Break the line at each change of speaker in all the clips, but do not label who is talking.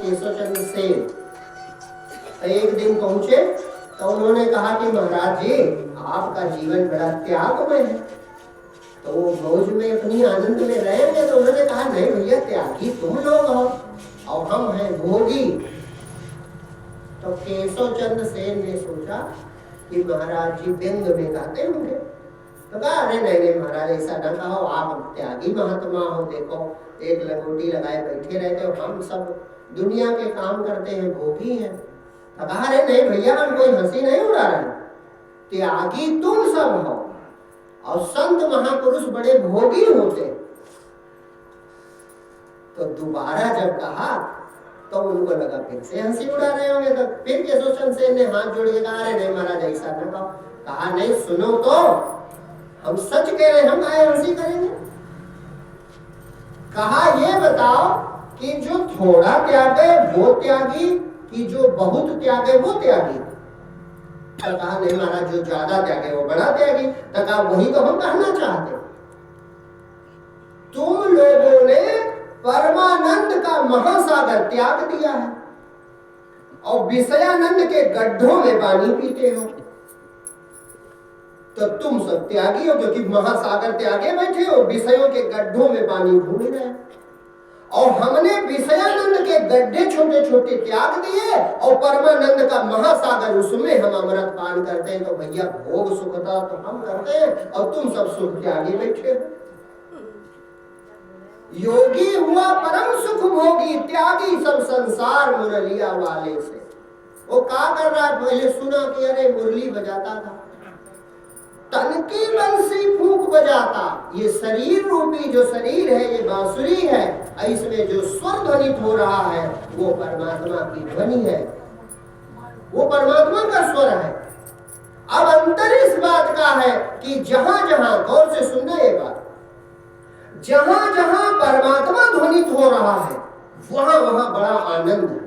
केशवचंद्र सेन एक दिन पहुंचे तो उन्होंने कहा कि महाराज जी आपका जीवन बड़ा त्यागमय है। तो वो भोज में अपनी आनंद में रहेंगे। तो उन्होंने कहा नहीं भैया, त्यागी तुम लोग हो और हम हैं भोगी। तो केशवचंद्र सेन ने सोचा कि महाराज जी व्यंग में गाते होंगे। तो कहा अरे नहीं नहीं महाराज, ऐसा न कहो, आप त्यागी महात्मा हो। देखो एक लंगोटी लगाए बैठे रहते हो, हम सब दुनिया के काम करते हैं, भोगी हैं। तो कहा अरे नहीं भैया, हम कोई हंसी नहीं उड़ा रहे, त्यागी तुम सब हो और संत महापुरुष बड़े भोगी होते। तो दोबारा जब कहा तो उनको लगा फिर से हंसी उड़ा रहे होंगे। तो फिर केशवचंद्र सेन ने हाथ जोड़ के कहा अरे नहीं महाराज, ऐसा न कहो। कहा नहीं सुनो, तो हम सच कह रहे हैं, हम काहे हंसी करेंगे। कहा ये बताओ कि जो थोड़ा त्यागे वो त्यागी कि जो बहुत त्यागे वो त्यागी। तो कहा नहीं महाराज, जो ज्यादा त्यागे वो बड़ा त्यागी। तो कहा वही तो हम कहना चाहते, तुम लोगों ने परमानंद का महासागर त्याग दिया है और विषयानंद के गड्ढों में पानी पीते हो। तो तुम सब त्यागी हो क्योंकि महासागर त्यागे बैठे हो, विषयों के गड्ढों में पानी भूल रहे। और हमने विषयानंद के गड्ढे छोटे छोटे त्याग दिए और परमानंद का महासागर, उसमें हम अमृत पान करते हैं। तो भैया भोग सुखता तो हम करते हैं और तुम सब सुख त्यागी बैठे हो। योगी हुआ परम सुख भोगी, त्यागी सब संसार मुरलिया वाले से। वो क्या कर रहा है, पहले सुना कि अरे मुरली बजाता था, तन की बंसी फूंक बजाता। ये शरीर रूपी जो शरीर है ये बांसुरी है, इसमें जो स्वर ध्वनित हो रहा है वो परमात्मा की ध्वनि है, वो परमात्मा का स्वर है। अब अंतर इस बात का है कि जहां जहां, गौर से सुनना ये बात, जहां जहां परमात्मा ध्वनित हो रहा है वहां वहां बड़ा आनंद है।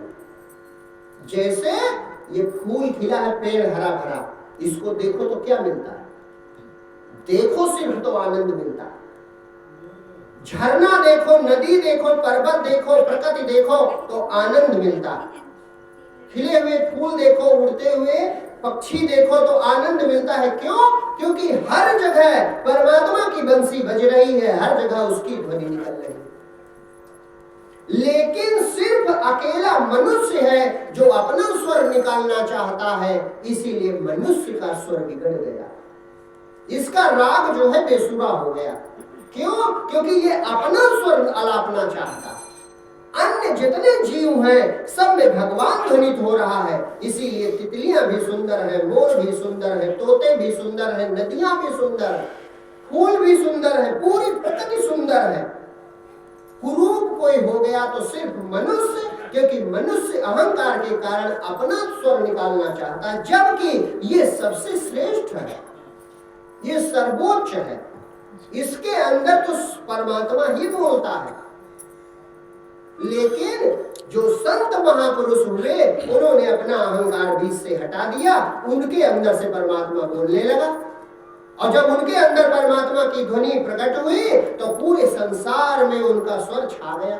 जैसे ये फूल खिला है, पेड़ हरा भरा, इसको देखो तो क्या मिलता है, देखो सिर्फ तो आनंद मिलता है। झरना देखो, नदी देखो, पर्वत देखो, प्रकृति देखो तो आनंद मिलता है। खिले हुए फूल देखो, उड़ते हुए पक्षी देखो तो आनंद मिलता है। क्यों? क्योंकि हर जगह परमात्मा की बंसी बज रही है, हर जगह उसकी ध्वनि निकल रही है। लेकिन सिर्फ अकेला मनुष्य है जो अपना स्वर निकालना चाहता है, इसीलिए मनुष्य का स्वर बिगड़ गया, इसका राग जो है बेसुरा हो गया। क्यों? क्योंकि ये अपना स्वर अलापना चाहता। अन्य जितने जीव हैं सब में भगवान ध्वनित हो रहा है, इसीलिए तितलियां भी सुंदर है, मोर भी सुंदर है, तोते भी सुंदर है, नदियां भी सुंदर है, फूल भी सुंदर है, पूरी प्रकृति सुंदर है। कुरूप कोई हो गया तो सिर्फ मनुष्य, क्योंकि मनुष्य अहंकार के कारण अपना स्वर निकालना चाहता है, जबकि ये सबसे श्रेष्ठ है, ये सर्वोच्च है। इसके अंदर तो परमात्मा ही बोलता है। लेकिन जो संत महापुरुष हुए उन्होंने अपना अहंकार बीच से हटा दिया, उनके अंदर से परमात्मा बोलने लगा। और जब उनके अंदर परमात्मा की ध्वनि प्रकट हुई तो पूरे संसार में उनका स्वर छा गया,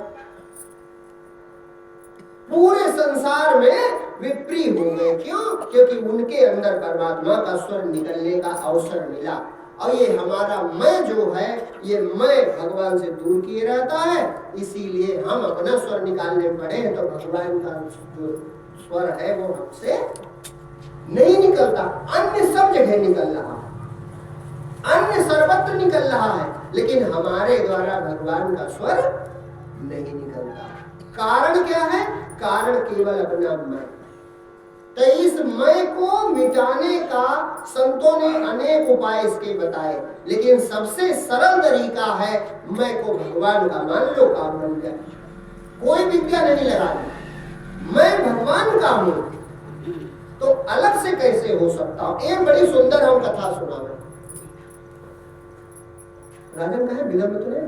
पूरे संसार में विप्री हो गए। क्यों? क्योंकि उनके अंदर परमात्मा का स्वर निकलने का अवसर मिला। और ये हमारा मैं जो है, ये मैं भगवान से दूर किए रहता है, इसीलिए हम अपना स्वर निकालने पड़े तो भगवान का जो स्वर है वो हमसे नहीं निकलता। अन्य सब जगह निकल रहा है, अन्य सर्वत्र निकल रहा है, लेकिन हमारे द्वारा भगवान का स्वर नहीं निकलता। कारण क्या है? कारण केवल अपना मैं। तो इस मैं को मिटाने का संतों ने अनेक उपाय इसके बताए, लेकिन सबसे सरल तरीका है मैं को भगवान का मान लो, काम बन जाए। कोई विद्या नहीं लगानी, मैं भगवान का हूं तो अलग से कैसे हो सकता हूं। एक बड़ी सुंदर हम कथा सुना, राजन का है, विलंब तो नहीं।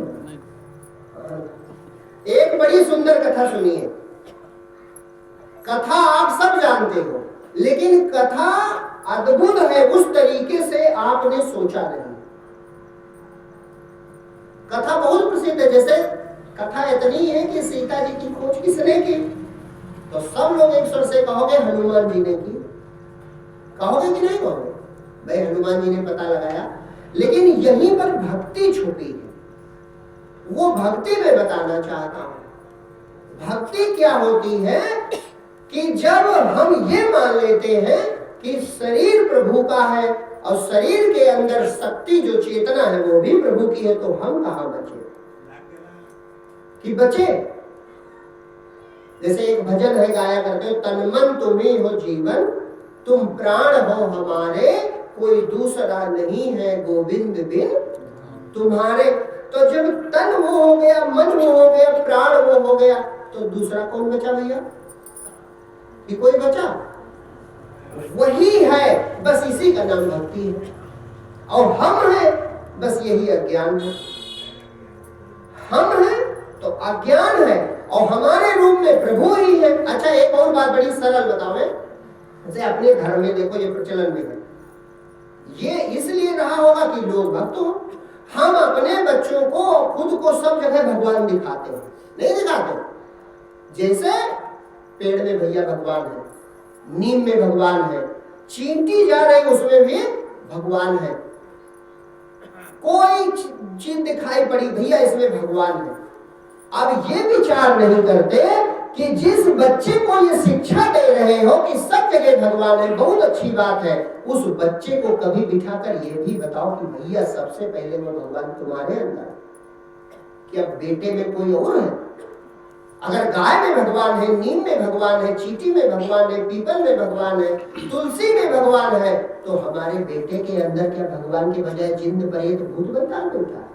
एक बड़ी सुंदर कथा सुनिए। कथा आप सब जानते हो, लेकिन कथा अद्भुत है, उस तरीके से आपने सोचा नहीं। कथा बहुत प्रसिद्ध है। जैसे कथा इतनी है कि सीता जी की खोज किसने की? तो सब लोग एक स्वर से कहोगे हनुमान जी ने की। कहोगे कि नहीं कहोगे? भाई हनुमान जी ने पता लगाया, लेकिन यहीं पर भक्ति छुपी है। वो भक्ति में बताना चाहता हूं। भक्ति क्या होती है कि जब हम ये मान लेते हैं कि शरीर प्रभु का है और शरीर के अंदर शक्ति जो चेतना है वो भी प्रभु की है, तो हम कहां बचे कि बचे। जैसे एक भजन है, गाया करते हो, तन मन तुम्ही हो जीवन, तुम प्राण हो हमारे, कोई दूसरा नहीं है गोविंद बिन तुम्हारे। तो जब तन वो हो गया, मन वो हो गया, प्राण वो हो गया, तो दूसरा कौन बचा भैया? कि कोई बचा? वही है, बस इसी का नाम भक्ति है। और हम हैं, बस यही अज्ञान है। हम हैं तो अज्ञान है और हमारे रूप में प्रभु ही है। अच्छा, एक और बात बड़ी सरल बतावे, जैसे अपने घर में देखो, ये प्रचलन में है, ये इसलिए रहा होगा कि लोग भक्त हो। हम अपने बच्चों को खुद को सब जगह भगवान दिखाते हैं, नहीं दिखाते? जैसे पेड़ में भैया भगवान है, नीम में भगवान है, चींटी जा रही उसमें भी भगवान है, कोई चीज दिखाई पड़ी भैया इसमें भगवान है। अब ये विचार नहीं करते कि जिस बच्चे को ये शिक्षा दे रहे हो कि सब जगह भगवान है, बहुत अच्छी बात है, उस बच्चे को कभी बिठाकर ये भी बताओ कि भैया सबसे पहले वो भगवान तुम्हारे अंदर, क्या बेटे में कोई और है? अगर गाय में भगवान है, नीम में भगवान है, चींटी में भगवान है, पीपल में भगवान है, तुलसी में भगवान है, तो हमारे बेटे के अंदर क्या भगवान के बजाय जिन्न प्रेत भूत बंगाल में उठा है?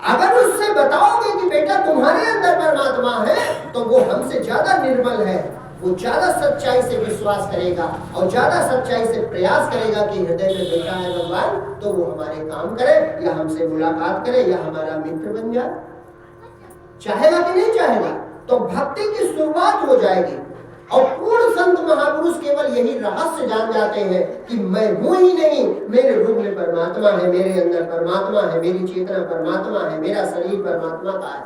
अगर उससे बताओगे कि बेटा तुम्हारे अंदर परमात्मा है, तो वो हमसे ज्यादा निर्मल है, वो ज्यादा सच्चाई से विश्वास करेगा और ज्यादा सच्चाई से प्रयास करेगा कि हृदय में बेटा है भगवान, तो वो हमारे काम करे या हमसे मुलाकात करे या हमारा मित्र बन जाए। चाहेगा कि नहीं चाहेगा? तो भक्ति की शुरुआत हो जाएगी। और पूर्ण संत महापुरुष केवल यही रहस्य जान जाते हैं कि मैं हूं ही नहीं, मेरे रूप में परमात्मा है, मेरे अंदर परमात्मा है, मेरी चेतना परमात्मा है, मेरा शरीर परमात्मा का है,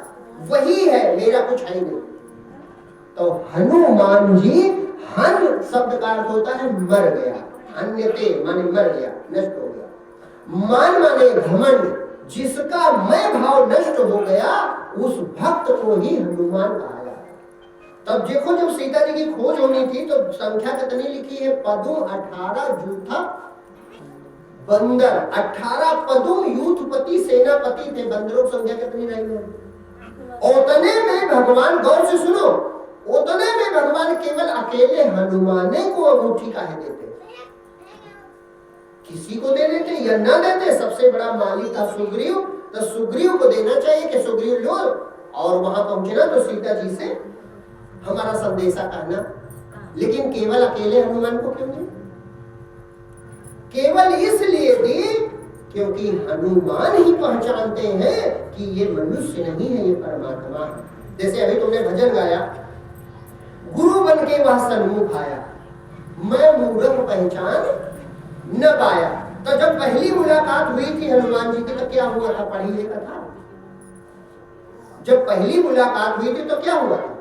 वही है, मेरा कुछ है ही नहीं। तो हनुमान जी, हन शब्द का अर्थ होता है मर गया, अन्यते माने मर गया, नष्ट हो गया। मान माने घमंड, जिसका मैं भाव नष्ट हो गया, उस भक्त को ही हनुमान कहा। तब देखो, जब सीता जी की खोज होनी थी तो संख्या कितनी लिखी है? पदुम 18 जूथा बंदर, 18 पदुम यूथपति सेनापति थे। बंदरों की संख्या कितनी रही है? उतने में भगवान, गौर से सुनो, उतने में भगवान केवल अकेले हनुमाने को अंगूठी काहे देते? किसी को दे देते या ना देते? सबसे बड़ा माली था सुग्रीव, तो सुग्रीव को देना चाहिए कि सुग्रीव लो, और वहां पहुंचे ना तो सीता जी से हमारा संदेशा कहना। लेकिन केवल अकेले हनुमान को क्यों दी? केवल इसलिए दी क्योंकि हनुमान ही पहचानते हैं कि ये मनुष्य नहीं है, ये परमात्मा है। जैसे अभी तुमने भजन गाया, गुरु बन के वह सन्मुख आया, मैं मूर्ख पहचान न पाया। तो जब पहली मुलाकात हुई थी हनुमान जी की, तो क्या हुआ था? पढ़ी लिखा था। जब पहली मुलाकात हुई थी तो क्या हुआ था?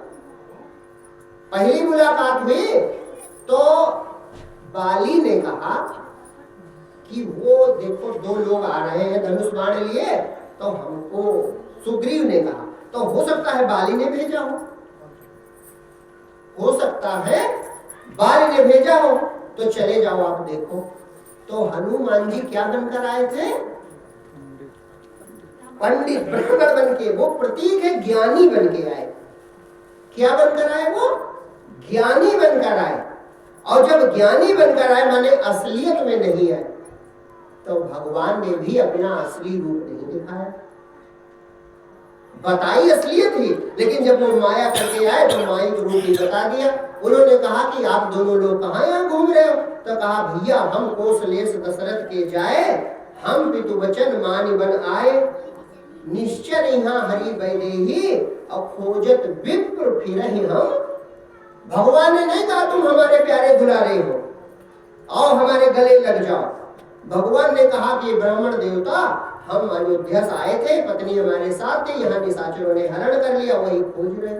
पहली मुलाकात हुई तो बाली ने कहा कि वो देखो दो लोग आ रहे हैं धनुष बाण लिए, तो हमको, सुग्रीव ने कहा, तो हो सकता है बाली ने भेजा हो सकता है बाली ने भेजा हो, तो चले जाओ आप देखो। तो हनुमान जी क्या बनकर आए थे? पंडित ब्राह्मण बन के, वो प्रतीक है ज्ञानी बन के आए। क्या बनकर आए? वो ज्ञानी बनकर आए। और जब ज्ञानी बनकर आए माने असलियत में नहीं है, तो भगवान ने भी अपना असली रूप नहीं दिखाया। बताई असलियत ही, लेकिन जब वो माया करके आए तो माया के रूप ही बता दिया। उन्होंने कहा कि आप दोनों लोग कहाँ यहाँ घूम रहे हो? तो कहा भैया हम कौशलेश दशरथ के जाए, हम पितु वचन मानि बन आए, निश्चर यहाँ हरि बैदेही और खोजत विप्र फिरहि हम। भगवान ने नहीं कहा तुम हमारे प्यारे दुलारे हो और हमारे गले लग जाओ। भगवान ने कहा कि ब्राह्मण देवता, हम अयोध्या से आए थे, पत्नी हमारे साथ थी, यहाँ निशाचरों ने हरण कर लिया, वही खोज रहे।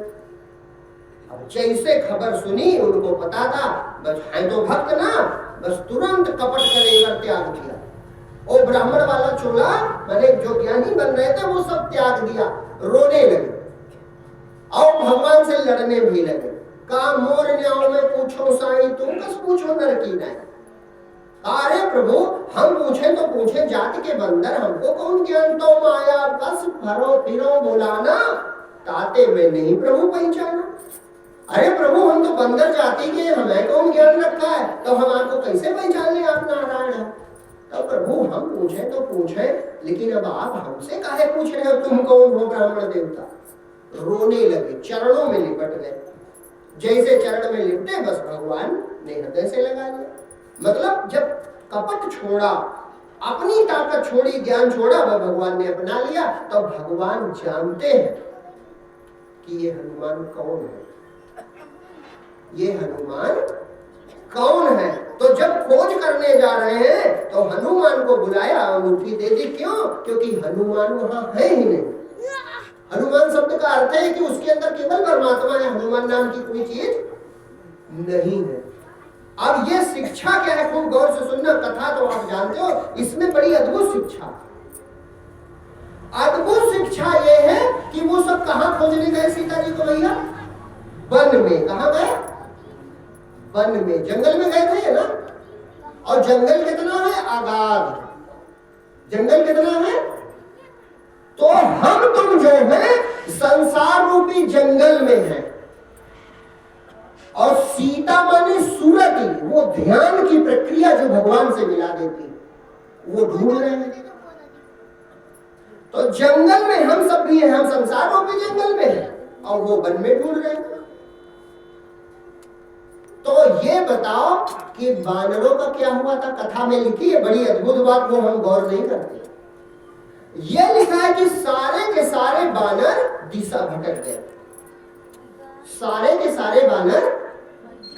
अब जैसे खबर सुनी उनको पता था बस है तो भक्त ना, बस तुरंत कपट कलेवर त्याग दिया। वो ब्राह्मण वाला चोला मैंने जो ज्ञानी बन रहे थे वो सब त्याग दिया, रोने लगे और भगवान से लड़ने भी लगे। का मोर न्याओ में पूछो साईं, तुम कस पूछो नर की नहीं। अरे प्रभु हम पूछे तो पूछे जाति के बंदर, हमको कौन ज्ञान तो माया, बस भरो फिरो बुलाना, ताते में नहीं प्रभु पहचाना। अरे प्रभु हम तो बंदर जाति के, हमें कौन ज्ञान रखा है, तो हम आपको कैसे पहचान ले आप नारायण है। तो प्रभु हम पूछे तो पूछे, लेकिन अब आप हमसे काहे पूछ रहे हो, तुम कौन हो ब्राह्मण देवता। रोने लगे, चरणों में लिपट गए। जैसे चरण में लिपटे बस भगवान ने हृदय से लगा लिया। मतलब जब कपट छोड़ा, अपनी ताकत छोड़ी, ज्ञान छोड़ा, वह भगवान ने अपना लिया। तो भगवान जानते हैं कि ये हनुमान कौन है, ये हनुमान कौन है। तो जब खोज करने जा रहे हैं तो हनुमान को बुलाया, अंगूठी दे दी। क्यों? क्योंकि हनुमान वहां है ही नहीं। हनुमान शब्द का अर्थ है कि उसके अंदर केवल परमात्मा है, हनुमान नाम की कोई चीज नहीं है। अब ये शिक्षा क्या है, खूब गौर से सुनना। कथा तो आप जानते हो, इसमें बड़ी अद्भुत शिक्षा। अद्भुत शिक्षा ये है कि वो सब कहां खोजने गए सीता जी को भैया? वन में। कहां गए? वन में, जंगल में गए थे ना। और जंगल कितना है? अगाध। जंगल कितना है? तो हम तुम जो है संसार रूपी जंगल में है, और सीता माने सूरती, वो ध्यान की प्रक्रिया जो भगवान से मिला देती, वो ढूंढ रहे हैं। तो जंगल में हम सब भी हैं, हम संसार रूपी जंगल में हैं और वो वन में ढूंढ रहे हैं। तो ये बताओ कि बानरों का क्या हुआ था। कथा में लिखी है बड़ी अद्भुत बात, वो हम गौर नहीं करते। ये लिखा है कि सारे के सारे बानर दिशा भटक गए। सारे के सारे बानर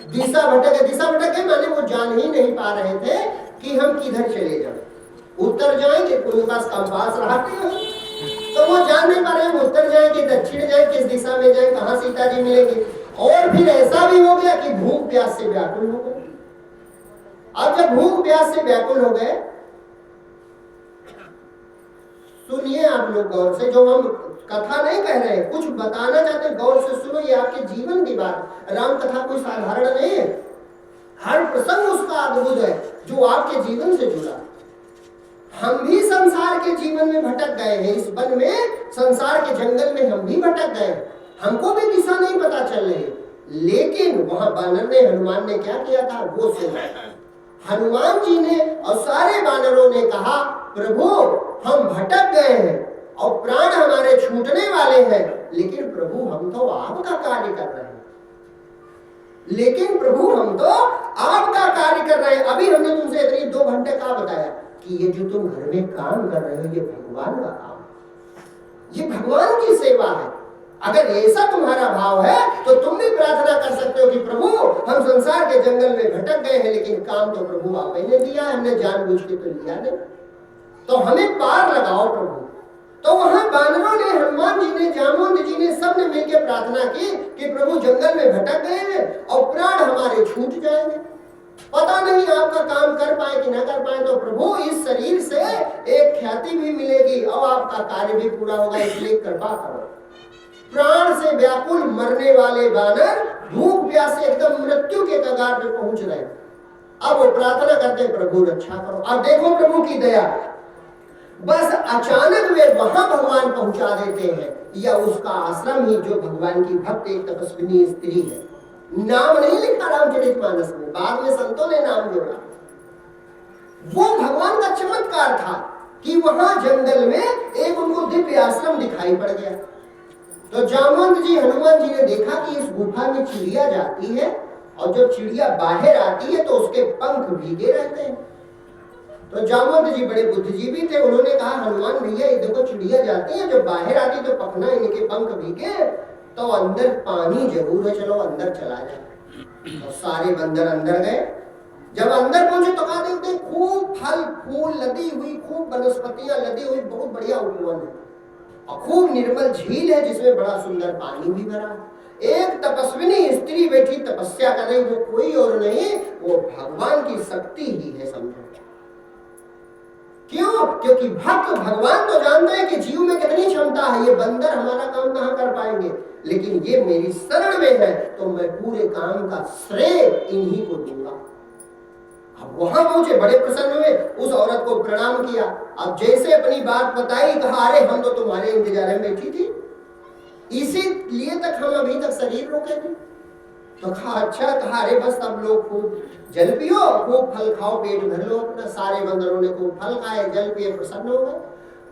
दिशा भटक गए। दिशा भटक गए माने वो जान ही नहीं पा रहे थे कि हम किधर चले जाएं। उत्तर जाएंगे, उनके पास कंपास रहते हैं तो वो जान नहीं पा रहे हैं उत्तर जाए कि दक्षिण जाए, किस दिशा में जाए, कहां सीता जी मिलेंगे। और फिर ऐसा भी हो गया कि भूख प्यास से व्याकुल हो गए। अब जब भूख प्यास से व्याकुल हो गए, सुनिए आप लोग गौर से, जो हम कथा नहीं कह रहे, कुछ बताना चाहते, गौर से सुनो। ये आपके जीवन की बात, राम कथा कोई साधारण नहीं है। हर प्रसंग उसका अद्भुत है जो आपके जीवन से जुड़ा। हम भी संसार के जीवन में भटक गए हैं, इस वन में, संसार के जंगल में हम भी भटक गए। हमको भी दिशा नहीं पता चल रही। लेकिन वहां बानर ने, हनुमान ने क्या किया था वो सुना। हनुमान जी ने और सारे बानरों ने कहा, प्रभु हम भटक गए हैं और प्राण हमारे छूटने वाले हैं, लेकिन प्रभु हम तो आपका कार्य कर रहे हैं। लेकिन प्रभु हम तो आपका कार्य कर रहे हैं। अभी हमने तुमसे इतनी 2 घंटे का बताया कि ये जो तुम घर में काम कर रहे हो ये भगवान का काम, ये भगवान की सेवा है। अगर ऐसा तुम्हारा भाव है तो तुम भी प्रार्थना कर सकते हो कि प्रभु हम संसार के जंगल में भटक गए हैं, लेकिन काम तो प्रभु आपने दिया है, हमने जानबूझ के तो लिया नहीं, तो हमें पार लगाओ प्रभु। तो वहां बानरों ने, हनुमान जी ने, जामवंत जी ने, सबने मिलकर प्रार्थना की कि प्रभु जंगल में भटक गए हैं और प्राण हमारे छूट जाएंगे, पता नहीं आपका काम कर पाए कि ना कर पाए, तो प्रभु इस शरीर से एक ख्याति भी मिलेगी और आपका कार्य भी पूरा होगा, इसलिए कृपा करो। प्राण से व्याकुल मरने वाले बानर भूख प्यास से एकदम मृत्यु के कगार पे पहुंच रहे। अब वो प्रार्थना करते, प्रभु रक्षा करो। अब देखो प्रभु की दया, बस अचानक वे वहां भगवान पहुंचा देते हैं, या उसका आश्रम ही, जो भगवान की भक्त एक तपस्विनी स्त्री है। नाम नहीं लिखा रामचरितमानस में, बाद में संतों ने नाम जोड़ा। वो भगवान का चमत्कार था कि वहां जंगल में एक उनको दिव्य आश्रम दिखाई पड़ गया। तो जामवंत जी, हनुमान जी ने देखा कि इस गुफा में चिड़िया जाती है और जब चिड़िया बाहर आती है तो उसके पंख भीगे रहते हैं। तो जामवंत जी बड़े बुद्धिजीवी थे, उन्होंने कहा हनुमान भैया ये देखो चिड़िया जाती है, जब बाहर आती तो पखना इनके पंख भीगे, तो अंदर पानी जरूर है, चलो अंदर चला जाए। तो सारे बंदर अंदर गए। जब अंदर पहुंचे तो कहा देखते खूब फल फूल लदी हुई, खूब वनस्पतियां लदी हुई, बहुत बढ़िया उपवन है और खूब निर्मल झील है जिसमें बड़ा सुंदर पानी भी भरा है। एक तपस्विनी तपस्या कर रही, वो कोई और नहीं, वो भगवान की शक्ति ही है, समझो। क्यों? क्योंकि भक्त भगवान तो जानते हैं कि जीव में कितनी क्षमता है, ये बंदर हमारा काम कहां कर पाएंगे, लेकिन ये मेरी शरण में है तो मैं पूरे काम का श्रेय इन्हीं को दूंगा। अब वहां पहुंचे, बड़े प्रसन्न हुए, उस औरत को प्रणाम किया। अब जैसे अपनी बात बताई, कहा अरे हम तो तुम्हारे इंतजार में बैठी थी, इसीलिए तक हम अभी तक शरीर रोके थे। तो कहा अच्छा, कहा अरे बस अब लोग खूब जल पियो, खूब फल खाओ, पेट भर लो अपना। सारे बंदरों ने खूब फल खाए, जल पिए, प्रसन्न हो गए।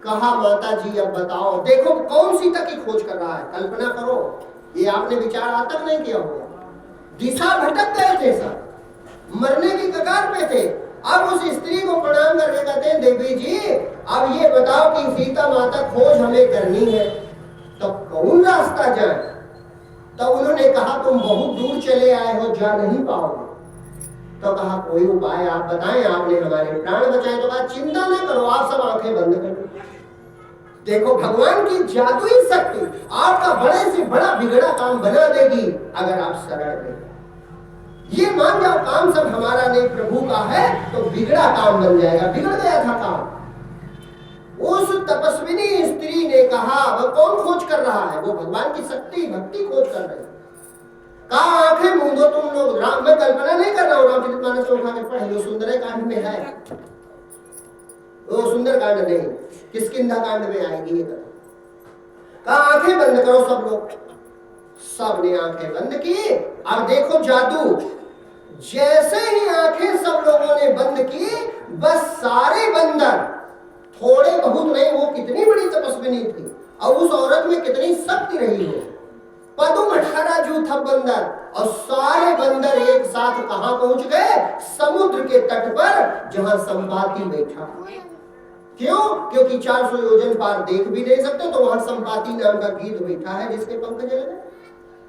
कहा माता जी अब बताओ, देखो कौन सीता की खोज कर रहा है, कल्पना करो, ये आपने विचार आज तक नहीं किया होगा। दिशा भटक गए थे सब, मरने की कगार पे थे। अब उस स्त्री को प्रणाम करके कहते हैं देवी जी अब ये बताओ कि सीता माता खोज हमें करनी है तो कौन रास्ता जाए। तो उन्होंने कहा तुम बहुत दूर चले आए हो, जा नहीं पाओगे। तो कहा कोई उपाय आप बताएं, आपने हमारे प्राण बचाए। तो कहा चिंता ना करो, आप सब आंखें बंद करो। देखो भगवान की जादुई शक्ति आपका बड़े से बड़ा बिगड़ा काम बना देगी अगर आप शरण में। ये मान जाओ काम सब हमारा नहीं प्रभु का है तो बिगड़ा काम बन जाएगा। बिगड़ गया था काम। उस तपस्विनी स्त्री ने कहा वह कौन खोज कर रहा है, वो भगवान की शक्ति भक्ति खोज कर रहे हैं। कहा आंखें मूंदो तुम लोग, राम मैं कल्पना नहीं कर रहा हूं, रामचरितमानस उठा के पढ़ लो, सुंदरकांड में है वो, सुंदरकांड नहीं किष्किंधा कांड में आएगी ये कथा। कहा आंखें बंद करो सब लोग, सबने आंखें बंद की। अब देखो जादू, जैसे ही आंखें सब लोगों ने बंद की बस सारे बंदर, थोड़े बहुत नहीं, वो कितनी बड़ी तपस्विनी थी और उस औरत में कितनी शक्ति रही है, पदुम 18 जू था बंदर, और सारे बंदर एक साथ कहां पहुंच गए, समुद्र के तट पर जहां संपाति बैठा। क्यों? क्योंकि 400 योजन पार देख भी नहीं सकते, तो वहां संपाति नाम का गीत बैठा है जिसके पंख जल गए।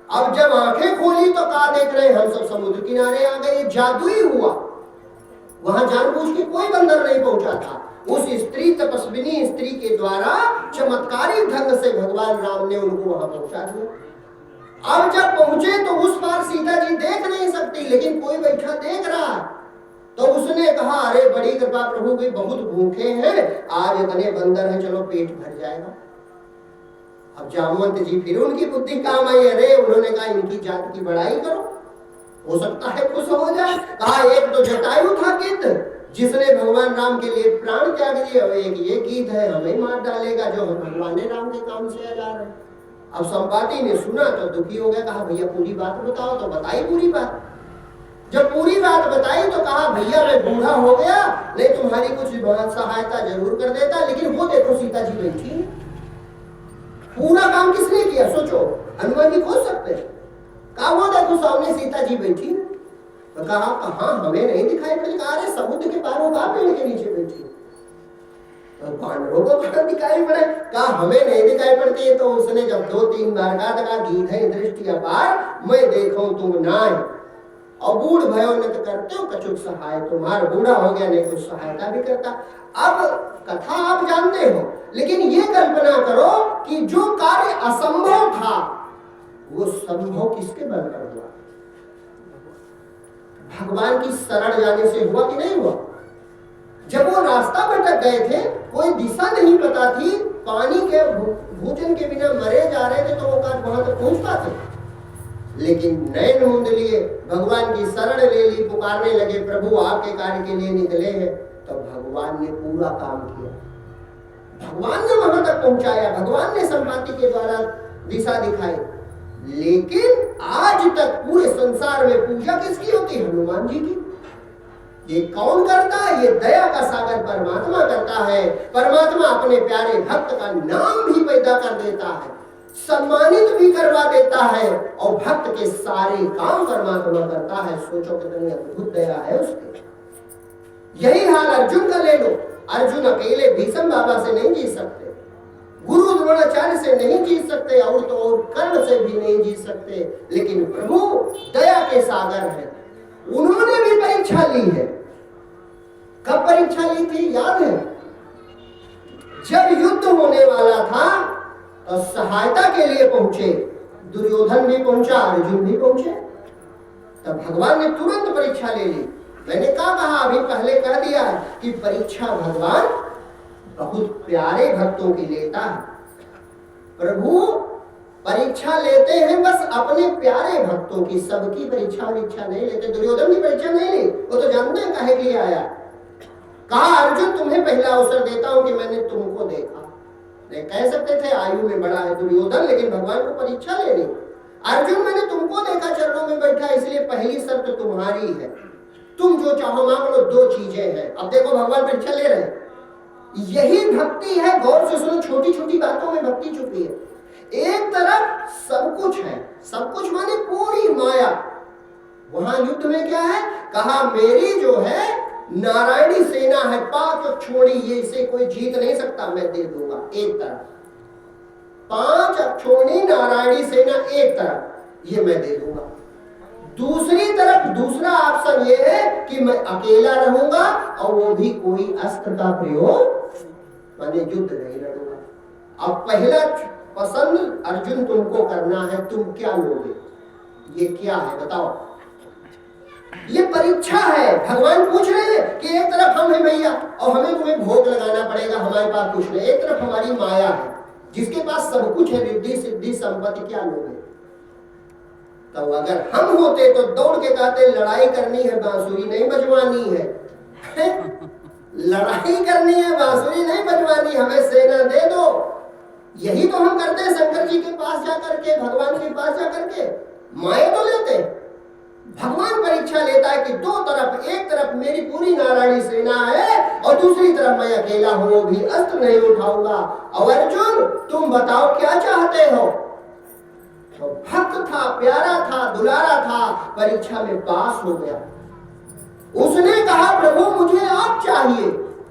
अब जब आंखें खोली तो कहा देख रहे हैं हम सब समुद्र किनारे आ गए। जादू ही हुआ, वहां जानबूझ के कोई बंदर नहीं पहुंचा था। उस स्त्री तपस्विनी स्त्री के द्वारा चमत्कारी ढंग से भगवान राम ने उनको वहां पहुंचा दिया। अब जब पहुंचे तो उस पार सीता जी देख नहीं सकती, लेकिन कोई बैठा देख रहा। तो उसने कहा अरे बड़ी कृपा प्रभु भी बहुत भूखे हैं, आज इतने बंदर हैं, चलो पेट भर जाएगा। अब जामवंत जी फिर उनकी बुद्धि काम आई, अरे उन्होंने कहा इनकी जात की बड़ाई करो, हो सकता है खुश हो जाए। कहा एक तो जटायु था गिद्ध जिसने भगवान राम के लिए प्राण त्याग दिए, और एक ये गीत है हमें मार डालेगा जो भगवान ने राम के काम से आजार है। अब संपाति ने सुना तो दुखी हो गया, कहा भैया पूरी बात बताओ। तो बताई पूरी बात। जब पूरी बात बताई तो कहा भैया मैं बूढ़ा हो गया, नहीं तुम्हारी कुछ सहायता जरूर कर देता, लेकिन वो देखो सीता जी बैठी। पूरा काम किसने किया सोचो, हनुमान जी खोज सकते हैं। कहा वो देखो सामने सीता जी बैठी। तो कहा कहां हमें नहीं दिखाई पड़ी। कहा अरे समुद्र के पार वो पेड़ के नीचे बैठी। तो पांडवों को कहां दिखाई पड़े। कहा हमें नहीं दिखाई पड़ती है। तो उसने जब 2-3 बार कहा गीत है दृष्टि अपार, मैं देखूं तुम नाय, और बूढ़ भयो न तो करते हो कछुक सहाय, तुम्हारा बूढ़ा हो गया नहीं कुछ सहायता भी करता। अब कथा आप जानते हो, लेकिन ये कल्पना करो कि जो कार्य असंभव था वो संभव किसके बल पर हुआ? भगवान की शरण जाने से हुआ कि नहीं हुआ? जब वो रास्ता भटक गए थे, कोई दिशा नहीं पता थी, पानी के भोजन के बिना मरे जा रहे थे, तो वो वहां तक पहुंच पाते। लेकिन नयन मूंद लिए, भगवान की शरण ले ली, पुकारने लगे प्रभु आपके कार्य के लिए निकले हैं। तो भगवान ने पूरा काम किया, भगवान ने वहां तक पहुंचाया, भगवान ने संपाति के द्वारा दिशा दिखाई। लेकिन आज तक पूरे संसार में पूजा किसकी होती है? हनुमान जी की। ये कौन करता है? ये दया का सागर परमात्मा करता है। परमात्मा अपने प्यारे भक्त का नाम भी पैदा कर देता है, सम्मानित भी करवा देता है, और भक्त के सारे काम परमात्मा करता है। सोचो कितनी अद्भुत दया है उसकी। यही हाल अर्जुन का ले लो। अर्जुन अकेले भीष्म बाबा से नहीं जीत सकते, गुरु द्रोणाचार्य से नहीं जीत सकते, और तो और कर्ण से भी नहीं जीत सकते। लेकिन प्रभु दया के सागर है, उन्होंने भी परीक्षा ली है। कब परीक्षा ली थी याद है? जब युद्ध होने वाला था तो सहायता के लिए पहुंचे, दुर्योधन भी पहुंचा, अर्जुन भी पहुंचे। तब भगवान ने तुरंत परीक्षा ले ली। मैंने कहा अभी पहले कह दिया है कि परीक्षा भगवान बहुत प्यारे भक्तों की लेता है। प्रभु परीक्षा लेते हैं बस अपने प्यारे भक्तों की, सबकी परीक्षा नहीं लेते। दुर्योधन की परीक्षा नहीं ली, वो तो जानते हैं काहे के लिए आया। कहा अर्जुन तुम्हें पहला अवसर देता हूं कि मैंने तुमको देखा। नहीं कह सकते थे आयु में बड़ा है दुर्योधन, लेकिन भगवान को परीक्षा ले ली। अर्जुन मैंने तुमको देखा चरणों में बैठा, इसलिए पहली शर्त तुम्हारी है, तुम जो चाहो मांग लो, 2 चीजें हैं। अब देखो भगवान परीक्षा ले रहे हैं। यही भक्ति है, गौर से सुनो, छोटी छोटी बातों में भक्ति छुपी है। एक तरफ सब कुछ है, सब कुछ माने पूरी माया। वहां युद्ध में क्या है, कहा मेरी जो है नारायणी सेना है, 5 अक्षोणी, ये इसे कोई जीत नहीं सकता, मैं दे दूंगा। एक तरफ 5 अक्षोणी नारायणी सेना, एक तरफ ये मैं दे दूंगा। दूसरी तरफ दूसरा ऑप्शन ये है कि मैं अकेला रहूंगा और वो भी कोई अस्त्र का प्रयोग माने युद्ध नहीं लड़ूंगा। अब पहला पसंद अर्जुन तुमको करना है, तुम क्या लोगे? ये क्या है बताओ? ये परीक्षा है। भगवान पूछ रहे हैं कि एक तरफ हम है भैया और हमें तुम्हें भोग लगाना पड़ेगा, हमारे पास कुछ नहीं, एक तरफ हमारी माया है जिसके पास सब कुछ है, रिद्धि सिद्धि संपत्ति, क्या लोगे? तो अगर हम होते तो दौड़ के कहते लड़ाई करनी है, बांसुरी नहीं बजवानी है। लड़ाई करनी है, बांसुरी नहीं बजवानी, हमें सेना दे दो। यही तो हम करते हैं शंकर जी के पास जाकर के, भगवान के पास जाकर के माया तो लेते। भगवान परीक्षा लेता है कि 2 तरफ, एक तरफ मेरी पूरी नारायणी सेना है और दूसरी तरफ मैं अकेला हूं, वो भी अस्त्र नहीं उठाऊंगा। और अर्जुन तुम बताओ क्या चाहते हो? तो भक्त था, प्यारा था, दुलारा था, परीक्षा में पास हो गया। उसने कहा प्रभु मुझे आप चाहिए।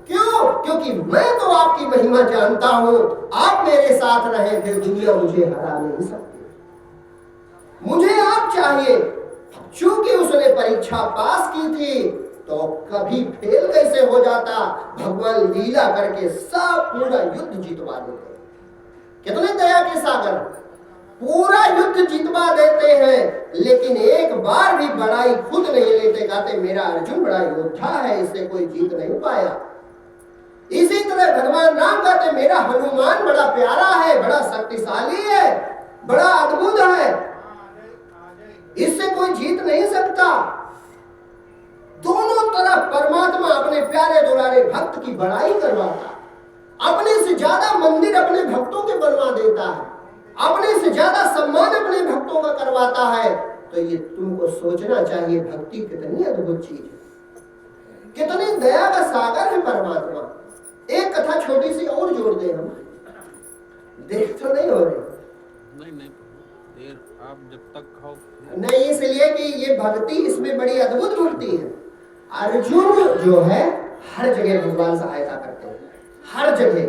क्यों? क्योंकि मैं तो आपकी महिमा जानता हूं, आप मेरे साथ रहे फिर दुनिया मुझे हरा नहीं सकती, मुझे आप चाहिए। चूंकि उसने परीक्षा पास की थी तो कभी फेल कैसे हो जाता, भगवान लीला करके सब पूरा युद्ध जितवा देते। कितने दया के सागर, पूरा युद्ध जितवा देते हैं, लेकिन एक बार भी बड़ाई खुद नहीं लेते, कहते मेरा अर्जुन बड़ा योद्धा है, इससे कोई जीत नहीं पाया। इसी तरह भगवान राम कहते मेरा हनुमान बड़ा प्यारा है, बड़ा शक्तिशाली है, बड़ा अद्भुत है, इससे कोई जीत नहीं सकता। दोनों तरफ परमात्मा अपने प्यारे दुलारे भक्त की बड़ाई करवाता, अपने से ज्यादा मंदिर अपने भक्तों के बनवा देता है, अपने से ज्यादा सम्मान अपने भक्तों का करवाता है। तो ये तुमको सोचना चाहिए भक्ति कितनी अद्भुत चीज है, कितनी दया का सागर है परमात्मा। एक कथा छोटी सी और जोड़ दे, हम देख तो नहीं हो रहे,
नहीं आप जब तक खाओ
नहीं, इसलिए कि ये भक्ति इसमें बड़ी अद्भुत भक्ति है। अर्जुन जो है हर जगह भगवान सहायता करते हैं, हर जगह,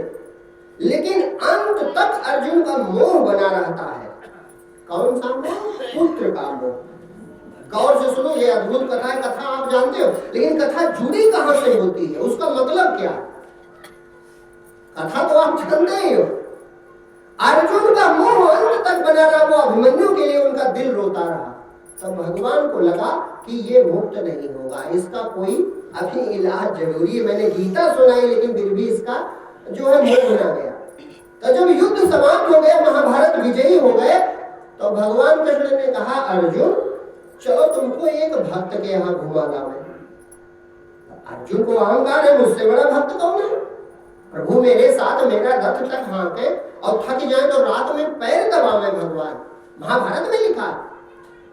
लेकिन अंत तक अर्जुन का मोह बना रहता है। कौन सा मोह? पुत्र का मोह। गौर से सुनो, ये अद्भुत कथा है, कथा आप जानते हो, लेकिन कथा जुड़ी कहां से होती है, उसका मतलब क्या? कथा तो आप जानते ही हो। अर्जुन का मोह अंत तक बना रहा, वो अभिमन्यु के लिए उनका दिल रोता रहा। तब भगवान को लगा कि ये मुक्त नहीं होगा, इसका कोई अभी इलाज जरूरी है। मैंने गीता सुनाई लेकिन फिर भी इसका जो है मोह बना गया। तो जब युद्ध समाप्त हो गया, महाभारत विजयी हो गए, तो भगवान कृष्ण ने कहा अर्जुन चलो तुमको एक भक्त के यहाँ घुमा लाऊं। अर्जुन को अहंकार है, मुझसे बड़ा भक्त कौन है? प्रभु मेरे साथ मेरा रथ तक हाँके और थक जाए तो रात में पैर दबावे भगवान। महाभारत में लिखा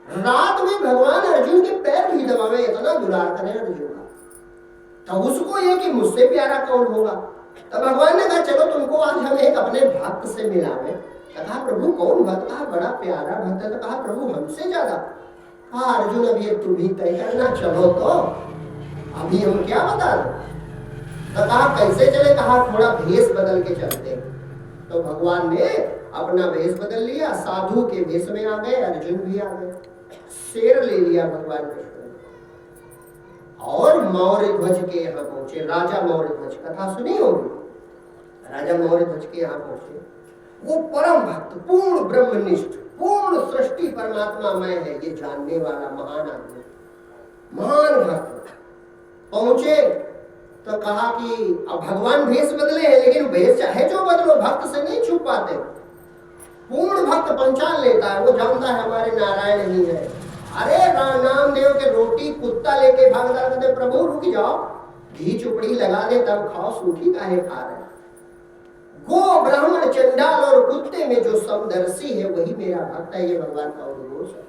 रात में भगवान अर्जुन के पैर भी दबावे, इतना दुलार करे अर्जुन का। तो उसको ये कि मुझसे प्यारा कौन होगा? तो भगवान ने कहा चलो तुमको आज हम एक अपने भक्त से मिलावे। कहा प्रभु कौन भक्त? कहा बड़ा प्यारा भक्त है। तो कहा प्रभु हमसे ज्यादा? कहा अर्जुन अब ये तुम ही तय करना, चलो तो अभी हम क्या बता दो। तो कहा कैसे चले? कहा थोड़ा भेष बदल के चलते। तो भगवान ने अपना भेष बदल लिया, साधु के भेष में आ गए, अर्जुन भी आ गए, शेर ले लिया भगवान कृष्ण और मौर्य ध्वज के यहाँ पहुंचे। राजा मौर्य ध्वज, कथा सुनी होगी, राजा मौर्य ध्वज के यहाँ पहुंचे। वो परम भक्त, पूर्ण ब्रह्मनिष्ठ, पूर्ण सृष्टि परमात्मा मैं है, ये जानने वाला महान आदमी, महान भक्त पहुंचे तो कहा कि अब भगवान भेष बदले हैं, लेकिन भेष चाहे जो बदलो भक्त से नहीं छुप पाते। पूर्ण भक्त पहचान लेता है, वो जानता है हमारे नारायण ही है। अरे नामदेव के रोटी कुत्ता लेके भागता, कहते प्रभु रुक जाओ, घी चुपड़ी लगा दे तब खाओ, सूखी काहे खा रहे। गो ब्राह्मण चंडाल और कुत्ते में जो समदर्शी है वही मेरा भक्त है, ये भगवान का उद्घोष है।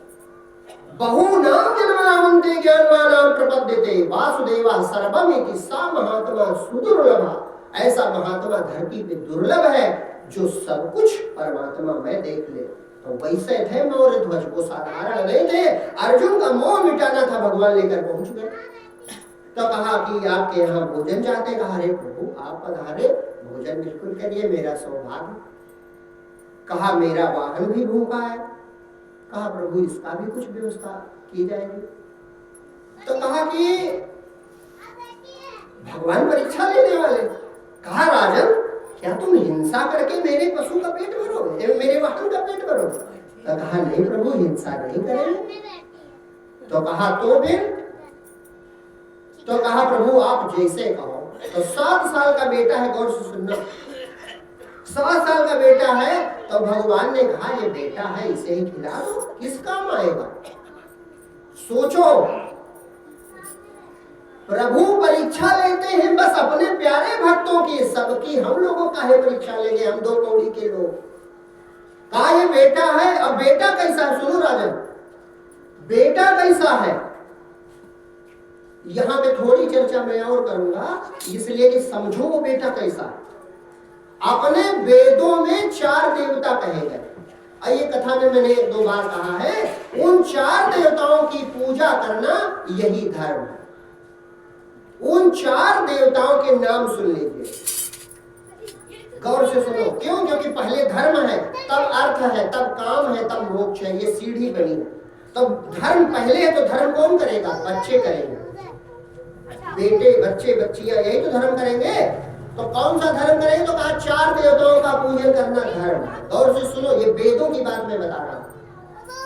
बहु नाम जन्मनामन्ते ज्ञानवानां प्रपद्यते वासुदेवा सर्वमिति सा महात्मा सुदुर्लभा। ऐसा महात्मा धरती पे दुर्लभ है जो सब कुछ परमात्मा में देख ले। तो वैसे थे मौर्य ध्वज, वो साधारण नहीं थे। अर्जुन का मोह मिटाना था, भगवान लेकर पहुंच गए। तो कहा कि आपके यहाँ भोजन चाहते, कहा अरे प्रभु आप पधारे, भोजन बिल्कुल करिए, मेरा सौभाग्य। कहा मेरा वाहन भी भूखा है, कहा प्रभु इसका भी कुछ व्यवस्था की जाएगी। तो कहा कि भगवान परीक्षा लेने वाले। कहा राजन क्या तुम हिंसा करके मेरे पशु का पेट भरोगे, मेरे वाहन का पेट भरोगे? तो कहा नहीं प्रभु हिंसा नहीं करेंगे। तो कहा तो फिर? तो कहा प्रभु आप जैसे कहो। तो 7 साल का बेटा है, गौर से सुनना, 7 साल का बेटा है। तो भगवान ने कहा ये बेटा है इसे ही खिला दो, किस काम आएगा। सोचो प्रभु परीक्षा लेते हैं बस अपने प्यारे भक्तों की, सबकी हम लोगों का है परीक्षा लेंगे, हम 2 कौड़ी के लोग। कहा ये बेटा है। अब बेटा कैसा है सुनो राजन, बेटा कैसा है यहां पे थोड़ी चर्चा मैं और करूंगा, इसलिए कि समझो वो बेटा कैसा है। अपने वेदों में 4 देवता कहे गए, ये कथा में मैंने 1-2 बार कहा है। उन 4 देवताओं की पूजा करना यही धर्म है। उन 4 देवताओं के नाम सुन लीजिए, गौर से सुनो। क्यों? क्योंकि पहले धर्म है, तब अर्थ है, तब काम है, तब मोक्ष है, ये सीढ़ी बनी है। तो धर्म पहले है, तो धर्म कौन करेगा? बच्चे करेंगे, बेटे बच्चे बच्चियां, यही तो धर्म करेंगे। तो कौन सा धर्म करेंगे? तो कहा 4 देवताओं का पूजन करना धर्म। गौर से सुनो, ये वेदों की बात मैं बता रहा हूं।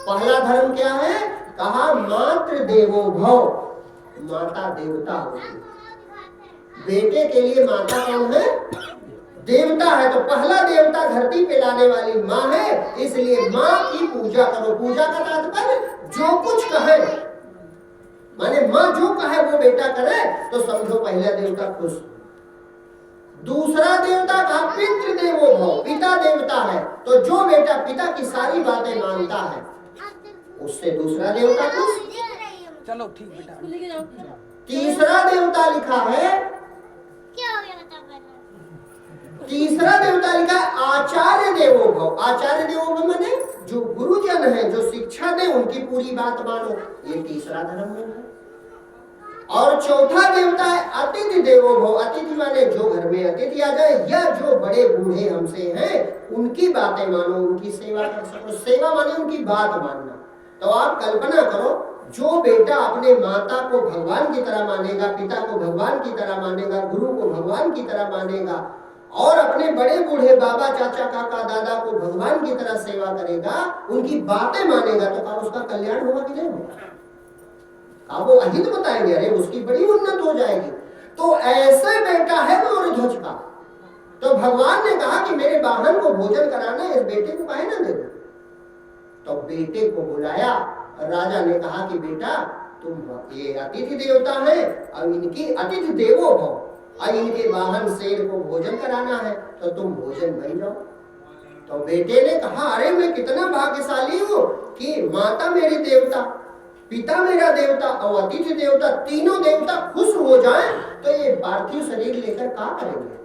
पहला धर्म क्या है? कहा मातृ देवो भव, माता देवता होती। बेटे के लिए माता कौन है? देवता है। तो पहला देवता धरती पे लाने वाली माँ है, इसलिए माँ की पूजा करो। पूजा का तात्पर्य जो कुछ कहे, माने माँ जो कहे वो बेटा करे, तो समझो पहला देवता खुश। दूसरा देवता कहा पितृ देवो भव, पिता देवता है, तो जो बेटा पिता की सारी बातें मानता है उससे दूसरा देवता खुश।
चलो ठीक बेटा।
तीसरा देवता लिखा है, तीसरा देवता लिखा है आचार्य देवो भव। आचार्य देवो भव माने जो गुरुजन है, जो शिक्षा दे, उनकी पूरी बात मानो, ये तीसरा धर्म है। और चौथा देवता है अतिथि देवो भव। अतिथि माने जो घर में अतिथि आ जाए, या जो बड़े बूढ़े हमसे हैं उनकी बातें मानो, उनकी सेवा कर सको। सेवा माने उनकी बात मानना। तो आप कल्पना करो, जो बेटा अपने माता को भगवान की तरह मानेगा, पिता को भगवान की तरह मानेगा, गुरु को भगवान की तरह मानेगा, और अपने बड़े बूढ़े बाबा चाचा काका दादा को भगवान की तरह सेवा करेगा, उनकी बातें मानेगा, तो क्या उसका कल्याण होगा कि नहीं होगा? आप वो अहित बताएंगे, अरे उसकी बड़ी उन्नत हो जाएगी। तो ऐसे बेटा है मौर्य ध्वज का। तो भगवान ने कहा कि मेरे वाहन को भोजन कराना, इस बेटे को काहे ना दे। तो बेटे को बुलाया, राजा ने कहा कि बेटा तुम ये अतिथि देवता है, अब इनकी अतिथि देवो भव, और इनके वाहन शेर को भोजन कराना है, तो तुम भोजन बन जाओ। तो बेटे ने कहा अरे मैं कितना भाग्यशाली हूँ कि माता मेरी देवता, पिता मेरा देवता और अतिथि देवता, तीनों देवता खुश हो जाएं, तो ये पार्थिव शरीर लेकर क्या करेंगे?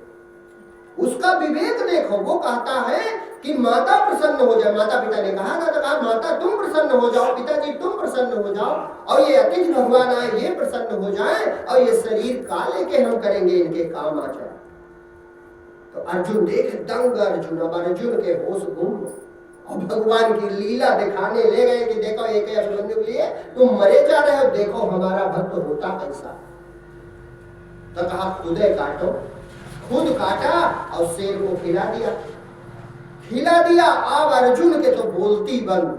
उसका विवेक देखो। वो कहता है कि माता प्रसन्न हो जाए। माता पिता ने कहा था, तो कहा माता तुम प्रसन्न हो जाओ, पिताजी तुम प्रसन्न हो जाओ, और ये अतिथि भगवान आए ये प्रसन्न हो जाए, और ये शरीर का लेके हम करेंगे, इनके काम आ जाए। तो अर्जुन देख दंग अर्जुन, अब अर्जुन के होश गुम, और भगवान की लीला दिखाने ले गए कि देखो एक अभिमन्यु के लिए तुम मरे जा रहे हो, देखो हमारा भक्त होता कैसा। तो कहा खुदे काटो, खुद काटा और शेर को खिला दिया। हिला दिया। अब अर्जुन के तो बोलती बंद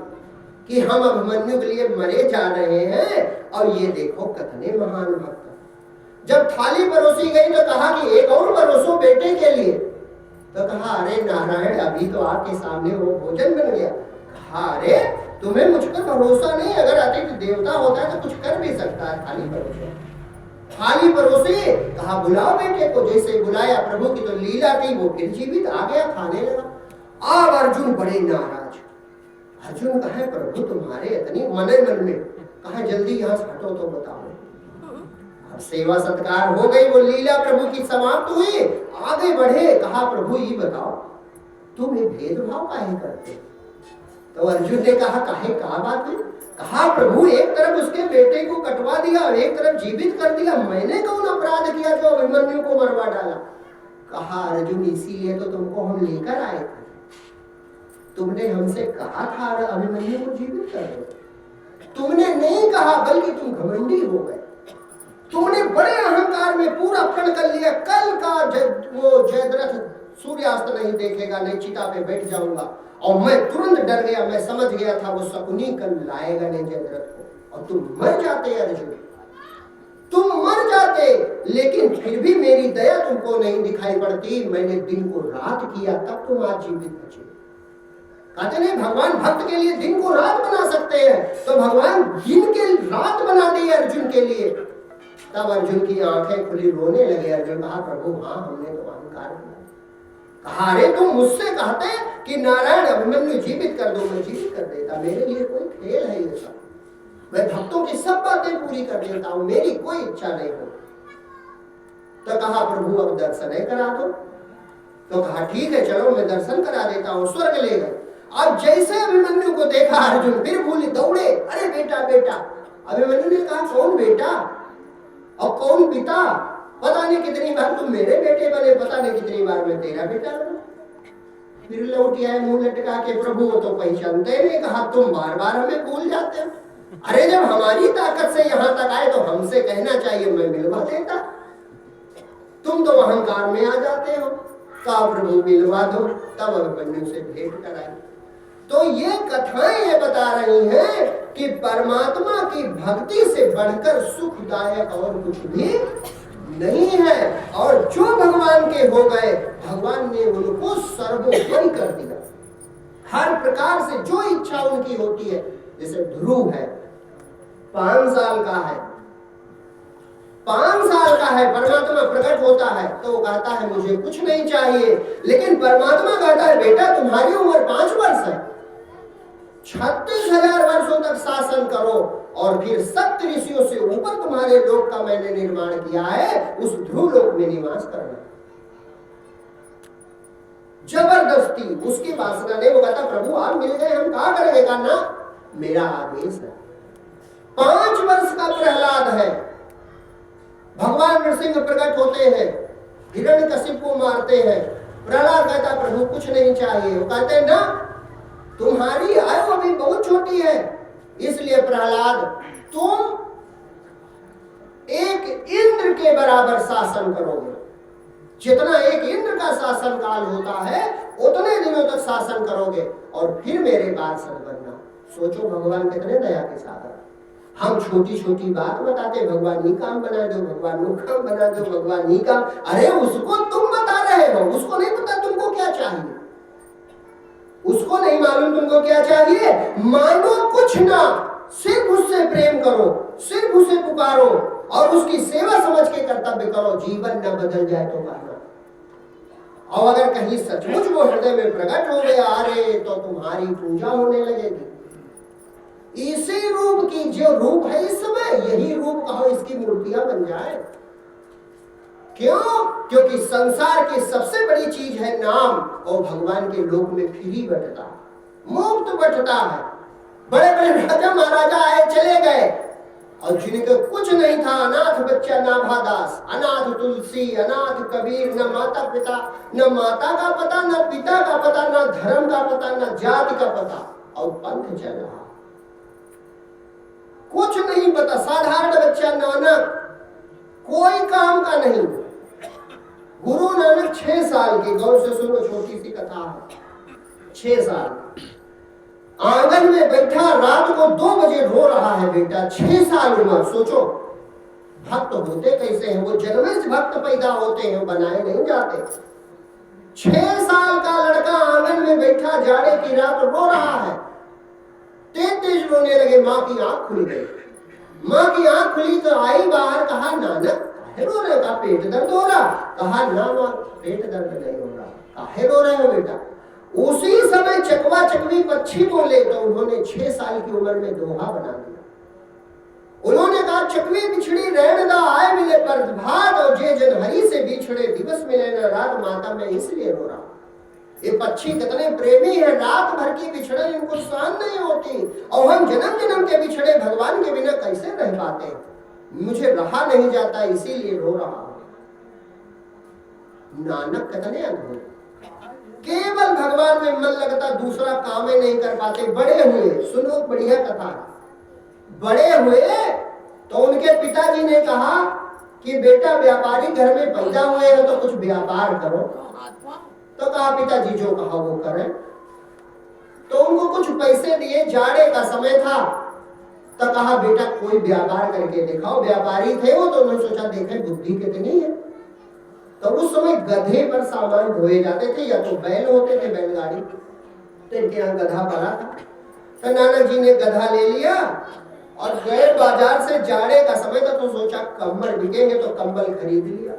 कि हम अभिमन्यु के लिए मरे जा रहे हैं, और ये देखो कितने महान भक्त। जब थाली परोसी गई तो कहा कि एक और परोसो बेटे के लिए। तो कहा अरे नारायण, अभी तो आपके सामने वो भोजन बन गया। कहा अरे तुम्हें मुझ पर भरोसा नहीं? अगर अतिथि देवता होता है तो कुछ कर भी सकता है। थाली परोसे, थाली परोसे। कहा बुलाओ बेटे को। जैसे बुलाया प्रभु की तो लीला की, वो फिर जीवित आ गया, खाने लगा। अब अर्जुन बड़े नाराज। अर्जुन कहा प्रभु तुम्हारे इतनी मन में, कहा जल्दी यहाँ से हटो तो बताओ। अब सेवा सत्कार हो गई, वो लीला प्रभु की समाप्त हुई, आगे बढ़े। कहा प्रभु ये बताओ तुम ये भेदभाव काहे करते? तो अर्जुन ने कहा काहे का बात है? कहा प्रभु एक तरफ उसके बेटे को कटवा दिया और एक तरफ जीवित कर दिया, मैंने कौन अपराध किया जो अभिमन्यु को मरवा डाला? कहा अर्जुन इसीलिए तो तुमको हम लेकर आए थे। तुमने हमसे कहा था अभिमन्यु को जीवित कर दो, तुमने नहीं कहा, बल्कि तुम घमंडी हो गए। तुमने बड़े अहंकार में पूरा प्रण कर लिया, कल का वो जयद्रथ सूर्यास्त नहीं देखेगा, नहीं चिता पे बैठ जाऊंगा। और मैं तुरंत डर गया, मैं समझ गया था वो शकुनी कल लाएगा नहीं जयद्रथ को, और तुम मर जाते अर्जुन, तुम मर जाते। लेकिन फिर भी मेरी दया तुमको नहीं दिखाई पड़ती। मैंने दिन को रात किया, तब तुम आज जीवित बचे। कहते नहीं भगवान भक्त के लिए दिन को रात बना सकते हैं, तो भगवान दिन के रात बना दिए अर्जुन के लिए। तब अर्जुन की आंखें खुली, रोने लगे। अर्जुन कहा प्रभु हाँ हमने तो अहंकार किया। कहा अरे तुम मुझसे कहते कि नारायण अभिमन्यु जीवित कर दो, मैं जीवित कर देता। मेरे लिए कोई खेल है ये सब, मैं भक्तों की सब बातें पूरी कर देता हूं, मेरी कोई इच्छा नहीं हो। तो कहा प्रभु अब दर्शन करा दो। तो कहा ठीक है चलो मैं दर्शन करा देता हूँ। स्वर्ग ले गए। अब जैसे अभिमन्यु को देखा अर्जुन फिर भूले, दौड़े, अरे बेटा बेटा। अभिमन्यु ने कहा कौन बेटा और कौन पिता? पता नहीं कितनी बार तुम मेरे बेटे बने, पता नहीं कितनी बार मैं तेरा बेटा बना। फिर लौट आए मुंह लटका के, प्रभु वो तो पहचानते नहीं। कहा तुम बार बार हमें भूल जाते हो। अरे जब हमारी ताकत से यहाँ तक आए तो हमसे कहना चाहिए, मैं मिलवा देता। तुम तो अहंकार में आ जाते हो। कहा प्रभु मिलवा दो। तब अभिमन्यु से भेंट कराई। तो ये कथाएं ये बता रही हैं कि परमात्मा की भक्ति से बढ़कर सुखदायक और कुछ भी नहीं है। और जो भगवान के हो गए, भगवान ने उनको सर्वोपरि कर दिया। हर प्रकार से जो इच्छा उनकी होती है, जैसे ध्रुव है 5 साल का है, 5 साल का है, परमात्मा प्रकट होता है तो वो कहता है मुझे कुछ नहीं चाहिए। लेकिन परमात्मा कहता है बेटा तुम्हारी उम्र 5 वर्ष है, 36,000 वर्षों तक शासन करो और फिर 70 ऋषियों से ऊपर तुम्हारे लोक का मैंने निर्माण किया है, उस ध्रुव लोक में निवास करना। जबरदस्ती उसकी वासना ने, वो कहता प्रभु आप मिल गए हम क्या करेंगे? कहा ना मेरा आदेश है। 5 वर्ष का प्रहलाद है, भगवान नरसिंह प्रकट होते हैं, हिरण्यकशिप को मारते हैं। प्रहलाद कहता प्रभु कुछ नहीं चाहिए। वो कहते हैं ना तुम्हारी आयु अभी बहुत छोटी है, इसलिए प्रहलाद तुम एक इंद्र के बराबर शासन करोगे। जितना एक इंद्र का शासन काल होता है उतने दिनों तक शासन करोगे और फिर मेरे पार्षद बनना। सोचो भगवान कितने दया के साथ है। हम छोटी छोटी बात बताते, भगवान ये काम बना दो, भगवान वो काम बना दो, भगवान ये काम। अरे उसको तुम बता रहे हो, उसको नहीं पता तुमको क्या चाहिए, उसको नहीं मालूम तुमको क्या चाहिए। मांगो कुछ ना, सिर्फ उससे प्रेम करो, सिर्फ उसे पुकारो और उसकी सेवा समझ के कर्तव्य करो। जीवन न बदल जाए तो करना। और अगर कहीं सचमुच वो हृदय में प्रकट हो गया, अरे तो तुम्हारी पूजा होने लगेगी। इसी रूप की जो रूप है इस समय, यही रूप कहो इसकी मूर्तियां बन जाए। क्यों? क्योंकि संसार की सबसे बड़ी चीज है नाम, और भगवान के लोक में फ्री बटता, मुफ्त बटता है। बड़े बड़े राजा महाराजा आए चले गए और जिनके कुछ नहीं था, अनाथ बच्चा नाभादास, अनाथ तुलसी, अनाथ कबीर, न माता पिता, न माता का पता, न पिता का पता, न धर्म का पता, न जाति का पता, और पंथ चल रहा, कुछ नहीं पता। साधारण बच्चा नानक, कोई काम का नहीं। गुरु नानक 6 साल के, गौर से सुनो छोटी सी कथा है। 6 साल आंगन में बैठा, रात को 2 बजे रो रहा है बेटा। 6 साल उम्र, सोचो भक्त होते कैसे हैं, वो जन्म से भक्त पैदा होते हैं, बनाए नहीं जाते। 6 साल का लड़का आंगन में बैठा, जाड़े की रात रो रहा है, तेज रोने लगे। माँ की आंख खुल गई। माँ की आंख खुली तो आई बाहर, कहा नानक काहे रो रहे हो? कहा पेट दर्द हो रहा। कहा ना माँ पेट दर्द नहीं हो रहा, काहे रो रहे हो बेटा? उसी समय चकवा चकवी पक्षी बोले तो उन्होंने 6 साल की उम्र में दोहा बना दिया। उन्होंने कहा चकवी बिछड़ी रहन दा आए मिले पर भात, और जे जन हरि से बिछड़े दिवस मिले न रात, माता मैं इसलिए रो रहा। ये पक्षी कितने प्रेमी है, रात भर की बिछड़न इनको सहन नहीं होती, और हम जन्म जन्म के बिछड़े भगवान के बिना कैसे रह पाते? मुझे रहा नहीं जाता, इसीलिए रो रहा हूं। नानक कितने अद्भुत, केवल भगवान में मन लगता, दूसरा काम ही नहीं कर पाते। बड़े हुए, सुनो बढ़िया कथा, बड़े हुए तो उनके पिताजी ने कहा कि बेटा व्यापारी घर में पैदा हुए हो तो कुछ व्यापार करो। तो कहा पिताजी जो कहा वो करें। तो उनको कुछ पैसे दिए, जाड़े का समय था, तो कहा बेटा कोई व्यापार करके दिखाओ। व्यापारी थे वो, तो उन्होंने सोचा देखें बुद्धि कितनी है। तो उस समय गधे पर सामान ढोए जाते थे, या तो बैल होते थे, बैलगाड़ी, तो इनके यहाँ गधा पड़ा था। तो नाना जी ने गधा ले लिया और गए बाजार से, जाड़े का समय था, तो सोचा कंबल बिकेंगे तो कंबल खरीद लिया।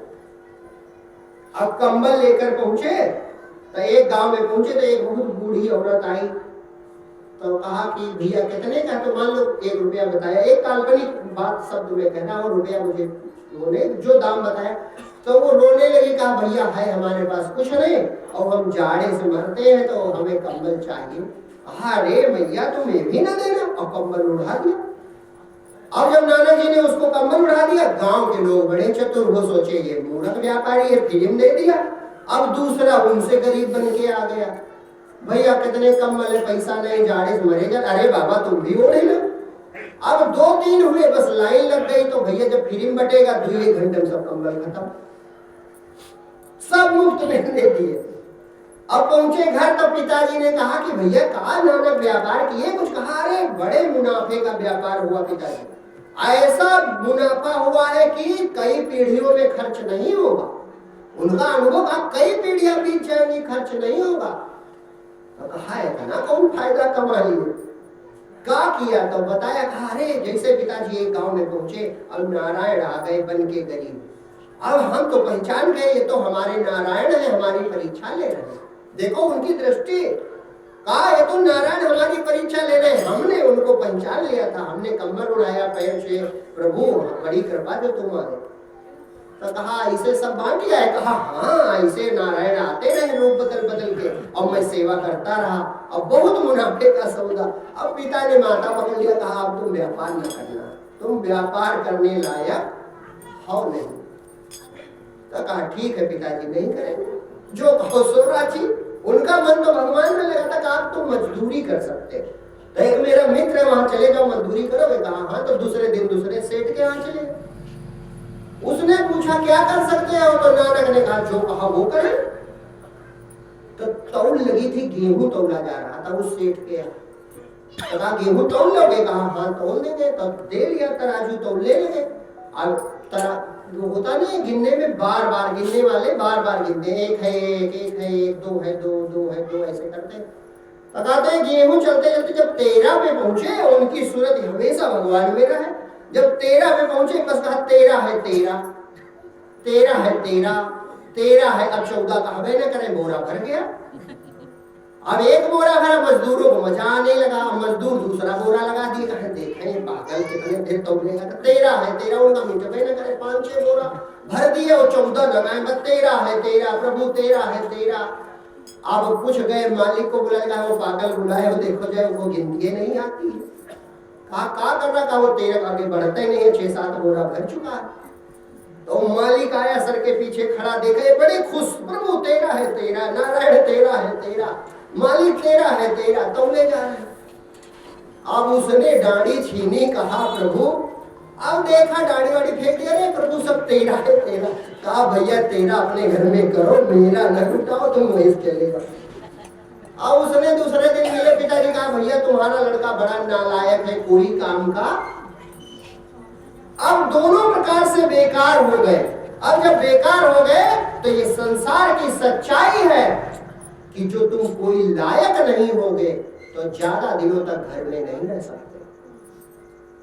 अब कंबल लेकर पहुंचे तो एक गांव में पहुंचे तो एक बहुत बूढ़ी औरत आई। तो कहा कि भैया कितने का? तो मान लो 1 रुपया बताया, एक काल्पनिक बात शब्द में कहना, और रुपया मुझे उन्होंने जो दाम बताया। तो वो रोने लगी, कहा भैया है हमारे पास कुछ नहीं, और हम जाड़े से मरते हैं, तो हमें कंबल चाहिए। अरे भैया तुम्हें भी ना देना, और कंबल उड़ा दिया। अब जब नाना जी ने उसको कंबल उड़ा दिया, गांव के लोग बड़े चतुर, वो सोचे ये मूर्ख व्यापारी है, फिल्म दे दिया। अब दूसरा उनसे गरीब बन के आ गया, भैया कितने कंबल है? पैसा नहीं, जाड़े से मरे जा। अरे बाबा तुम भी ओढ़े लो। अब 2-3 हुए, बस लाइन लग गई। तो भैया जब फिल्म बटेगा 2-1 घंटे में सब कंबल खत्म, सब मुफ्त में दे दिए। अब पहुंचे घर तो पिताजी ने कहा कि भैया कहा नानक व्यापार किए? कुछ कहा, अरे बड़े मुनाफे का व्यापार हुआ पिताजी, ऐसा मुनाफा हुआ है कि कई पीढ़ियों में खर्च नहीं होगा। उनका अनुभव का कई पीढ़ियां बीत जाएंगी, खर्च नहीं होगा। तो कहा है ना कौन फायदा कमा लिए? क्या किया? तो बताया, कहा अरे जैसे पिताजी एक गांव में पहुंचे, अब नारायण आ गए बन के गरीब। अब हम तो पहचान गए ये तो हमारे नारायण है, हमारी परीक्षा ले रहे हैं। देखो उनकी दृष्टि, कहा ये तो नारायण हमारी परीक्षा ले रहे हैं। हमने उनको पहचान लिया था, हमने कंबल उड़ाया पैर से, प्रभु बड़ी कृपा जो तुम्हारे। तो कहा ऐसे सब बांट गया है? कहा हाँ, ऐसे नारायण आते रहे रूप बदल बदल के, और मैं सेवा करता रहा, अब बहुत मुनाफे का सौदा। अब पिता ने माता पकड़ लिया, कहा अब तुम व्यापार न करना, तुम व्यापार करने लायक हो नहीं। तो कहा ठीक है पिताजी नहीं करेंगे, जो कहो सो राजी। उनका मन तो भगवान में लगा था कि आप तुम मजदूरी कर सकते। तो एक मेरा मित्र है, वहां चले जाओ मजदूरी करोगे? कहा हाँ। तो दूसरे दिन दूसरे सेठ के यहाँ चले। उसने पूछा क्या कर सकते हो? तो नानक ने कहा जो कहा वो करें। तो तौल लगी थी, गेहूं तौला जा रहा था उस सेठ के यहाँ। तो कहा गेहूं तौल लोगे? कहा हाँ तौल देंगे। तो दे लिया तराजू, तौल ले लगे। अब वो होता नहीं गिनने में, बार बार गिनने वाले बार बार गिनते, एक है एक, एक है एक, 2 है 2, 2 है 2, ऐसे करते। बताते हैं गेहूं चलते चलते जब 13 पे पहुंचे, उनकी सूरत हमेशा भगवान में रहे। जब 13 पे पहुंचे, बस कहा 13 है 13, 13 है 13, 13 है। अब 14 कहवे न करे, बोरा भर गया। अब एक बोरा भरा, मजदूरों को मजा आने लगा। मजदूर दूसरा बोरा लगा दिए, कहे देखें पागल कितने देर तौलेगा। 13 है 13, उनका मिटवे न करे, 5-6 बोरा भर दिए और 14 लगाए, बस 13 है 13, प्रभु 13 है 13। अब कुछ गए, मालिक को बुलाया, वो पागल बुलाए, वो देखो जाए वो गिनती नहीं आती है। कहा कर रहा था वो 13 आगे बढ़ता ही नहीं है, 6-7 बोरा भर चुका है। तो मालिक आया, सर के पीछे खड़ा, देखा बड़े खुश, प्रभु 13 है 13, नारायण 13 है 13, मालिक 13 है 13, तौले जा रहे। अब उसने डांडी छीनी, कहा प्रभु, अब देखा डांडी वाड़ी फेंक दिया, रे प्रभु सब 13 है 13। कहा भैया 13 अपने घर में करो, मेरा न लुटाओ, तुम वहीं चलेगा। और उसने दूसरे दिन मेरे पिताजी कहा भैया तुम्हारा लड़का बड़ा नालायक है, कोई काम का। अब दोनों प्रकार से बेकार हो गए। अब जब बेकार हो गए तो ये संसार की सच्चाई है कि जो तुम कोई लायक नहीं होगे तो ज्यादा दिनों तक घर में नहीं रह सकते।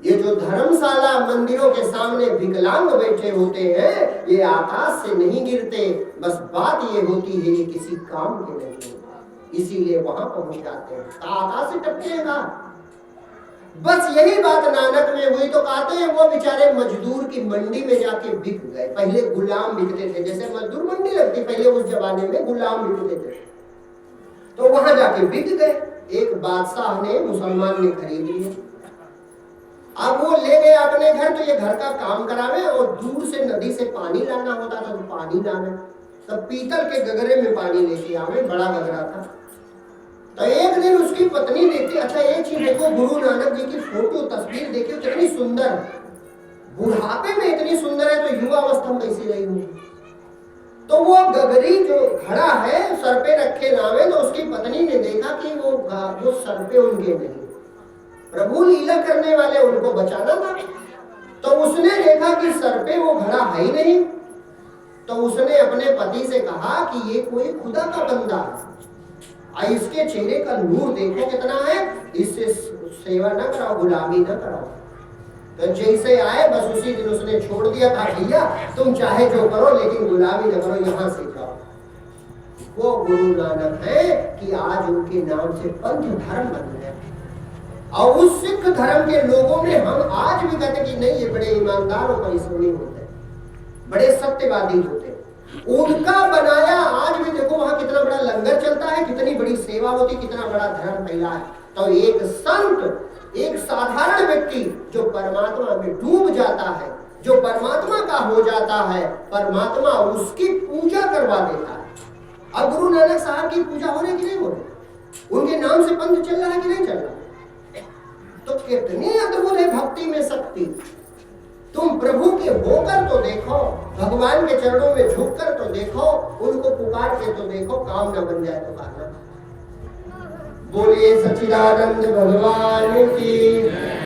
ये जो धर्मशाला मंदिरों के सामने विकलांग बैठे होते हैं, ये आकाश से नहीं गिरते, बस बात ये होती है ये किसी काम के नहीं होता, इसीलिए वहां पहुंच जाते हैं। आकाश से टपकेगा। बस यही बात नानक में हुई तो कहते हैं वो बेचारे मजदूर की मंडी में जाके बिक गए। पहले गुलाम बिकते थे, जैसे मजदूर मंडी लगती पहले उस जमाने में गुलाम बिकते थे, तो वहां जाके बिक गए। एक बादशाह ने, मुसलमान ने खरीद लिया। अब वो ले गए अपने घर, तो ये घर का काम करावे और दूर से नदी से पानी लाना होता था, तो पानी लावे तब पीतल के गगरे में पानी लेके आवे, बड़ा गगरा था। तो एक दिन उसकी पत्नी देखती, अच्छा एक चीज देखो, गुरु नानक जी की फोटो तस्वीर देखियो कितनी सुंदर, बुढ़ापे में इतनी सुंदर है तो युवा अवस्था में कैसी रही होगी। तो वो गगरी जो घड़ा है सर पे रखे नावे, तो उसकी पत्नी ने देखा कि वो सर पे उनके नहीं, प्रभु लीला करने वाले उनको बचाना था। तो उसने देखा कि सर पे वो घड़ा है ही नहीं, तो उसने अपने पति से कहा कि ये कोई खुदा का बंदा है, इसके चेहरे का नूर देखो कितना है, इससे सेवा न कराओ, गुलामी न कराओ। तो जैसे आए बस उसी दिन उसने छोड़ दिया था, भैया तुम चाहे जो करो लेकिन गुलामी न करो, यहाँ से जाओ। वो गुरु नानक है कि आज उनके नाम से पंथ धर्म बन गया। और उस सिख धर्म के लोगों में हम आज भी कहते कि नहीं ये बड़े ईमानदार और परिश्रमी होते, बड़े सत्यवादी होते। उनका बनाया आज भी देखो वहां कितना बड़ा लंगर चलता है, कितनी बड़ी सेवा होती, कितना बड़ा धर्म फैला है। तो एक संत, एक साधारण व्यक्ति जो परमात्मा में डूब जाता है, जो परमात्मा का हो जाता है, परमात्मा उसकी पूजा करवा देता है। अब गुरु नानक साहब की पूजा हो रही कि नहीं हो रही, उनके नाम से पंथ चल रहा है कि नहीं चल रहा, तो कितनी अद्भुत है भक्ति में शक्ति। तुम प्रभु के होकर तो देखो, भगवान के चरणों में झुककर तो देखो, उनको पुकार के तो देखो, काम न बन जाए तो कहना। बोलिए सच्चिदानंद भगवान की।